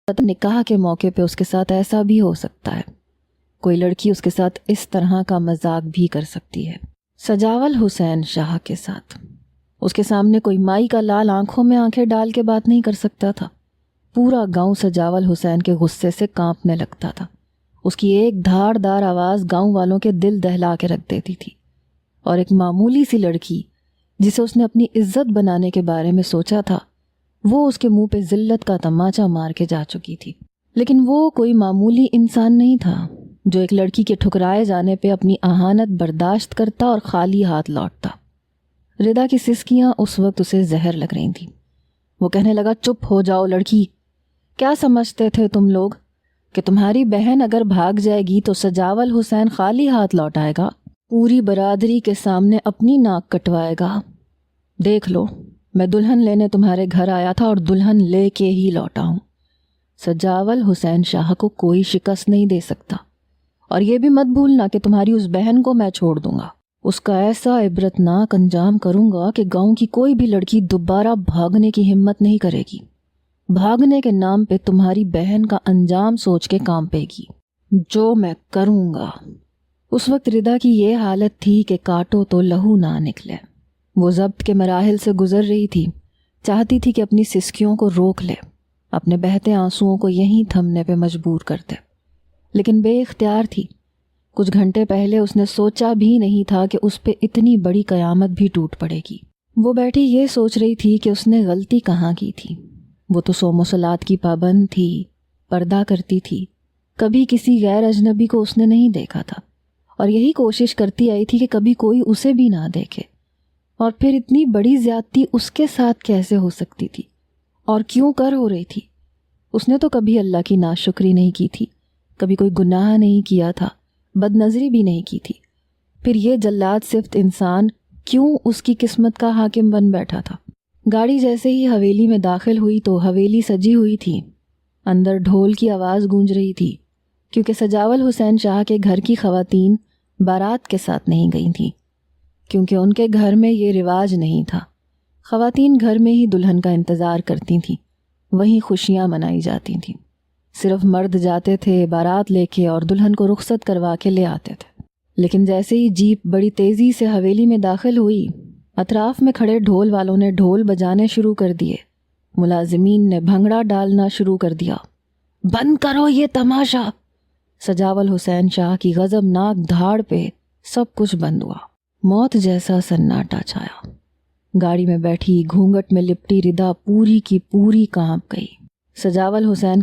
نکاح کے موقع پہ اس کے ساتھ ایسا بھی ہو سکتا ہے، کوئی لڑکی اس کے ساتھ اس طرح کا مذاق بھی کر سکتی ہے۔ سجاول حسین شاہ کے ساتھ اس کے سامنے کوئی مائی کا لال آنکھوں میں آنکھیں ڈال کے بات نہیں کر سکتا تھا۔ پورا گاؤں سجاول حسین کے غصے سے کانپنے لگتا تھا۔ اس کی ایک دھاڑ دار آواز گاؤں والوں کے دل دہلا کے رکھ دیتی تھی، اور ایک معمولی سی لڑکی جسے اس نے اپنی عزت بنانے کے بارے میں سوچا تھا، وہ اس کے منہ پہ ذلت کا تماچا مار کے جا چکی تھی۔ لیکن وہ کوئی معمولی انسان نہیں تھا جو ایک لڑکی کے ٹھکرائے جانے پہ اپنی اہانت برداشت کرتا اور خالی ہاتھ لوٹتا۔ ردا کی سسکیاں اس وقت اسے زہر لگ رہی تھیں۔ وہ کہنے لگا، چپ ہو جاؤ لڑکی، کیا سمجھتے تھے تم لوگ کہ تمہاری بہن اگر بھاگ جائے گی تو سجاول حسین خالی ہاتھ لوٹائے گا، پوری برادری کے سامنے اپنی ناک کٹوائے گا؟ دیکھ لو، میں دلہن لینے تمہارے گھر آیا تھا اور دلہن لے کے ہی لوٹا ہوں۔ سجاول حسین شاہ کو کوئی شکست نہیں دے سکتا، اور یہ بھی مت بھولنا کہ تمہاری اس بہن کو میں چھوڑ دوں گا۔ اس کا ایسا عبرتناک انجام کروں گا کہ گاؤں کی کوئی بھی لڑکی دوبارہ بھاگنے کی ہمت نہیں کرے گی۔ بھاگنے کے نام پہ تمہاری بہن کا انجام سوچ کے کانپے گی، جو میں کروں گا۔ اس وقت ردا کی یہ حالت تھی کہ کاٹو تو لہو نہ نکلے۔ وہ ضبط کے مراحل سے گزر رہی تھی، چاہتی تھی کہ اپنی سسکیوں کو روک لے، اپنے بہتے آنسوؤں کو یہیں تھمنے پہ مجبور کر دے، لیکن بے اختیار تھی۔ کچھ گھنٹے پہلے اس نے سوچا بھی نہیں تھا کہ اس پہ اتنی بڑی قیامت بھی ٹوٹ پڑے گی۔ وہ بیٹھی یہ سوچ رہی تھی کہ اس نے غلطی کہاں کی تھی۔ وہ تو صوم و صلات کی پابند تھی، پردہ کرتی تھی، کبھی کسی غیر اجنبی کو اس نے نہیں دیکھا تھا، اور یہی کوشش کرتی آئی تھی کہ کبھی کوئی اسے بھی نہ دیکھے۔ اور پھر اتنی بڑی زیادتی اس کے ساتھ کیسے ہو سکتی تھی، اور کیوں کر ہو رہی تھی؟ اس نے تو کبھی اللہ کی ناشکری نہیں کی تھی، کبھی کوئی گناہ نہیں کیا تھا، بد نظری بھی نہیں کی تھی، پھر یہ جلاد صفت انسان کیوں اس کی قسمت کا حاکم بن بیٹھا تھا؟ گاڑی جیسے ہی حویلی میں داخل ہوئی تو حویلی سجی ہوئی تھی، اندر ڈھول کی آواز گونج رہی تھی، کیونکہ سجاول حسین شاہ کے گھر کی خواتین بارات کے ساتھ نہیں گئی تھیں، کیونکہ ان کے گھر میں یہ رواج نہیں تھا۔ خواتین گھر میں ہی دلہن کا انتظار کرتی تھیں، وہیں خوشیاں منائی جاتی تھیں۔ صرف مرد جاتے تھے بارات لے کے اور دلہن کو رخصت کروا کے لے آتے تھے۔ لیکن جیسے ہی جیپ بڑی تیزی سے حویلی میں داخل ہوئی، اطراف میں کھڑے ڈھول والوں نے ڈھول بجانے شروع کر دیے، ملازمین نے بھنگڑا ڈالنا شروع کر دیا۔ بند کرو یہ تماشا! سجاول حسین شاہ کی غضبناک دھاڑ پہ سب کچھ بند ہوا۔ موت جیسا سناٹا چھایا۔ گاڑی میں بیٹھی گھونگھٹ میں لپٹی ردا پوری کی پوری کانپ گئی۔ سجاول حسین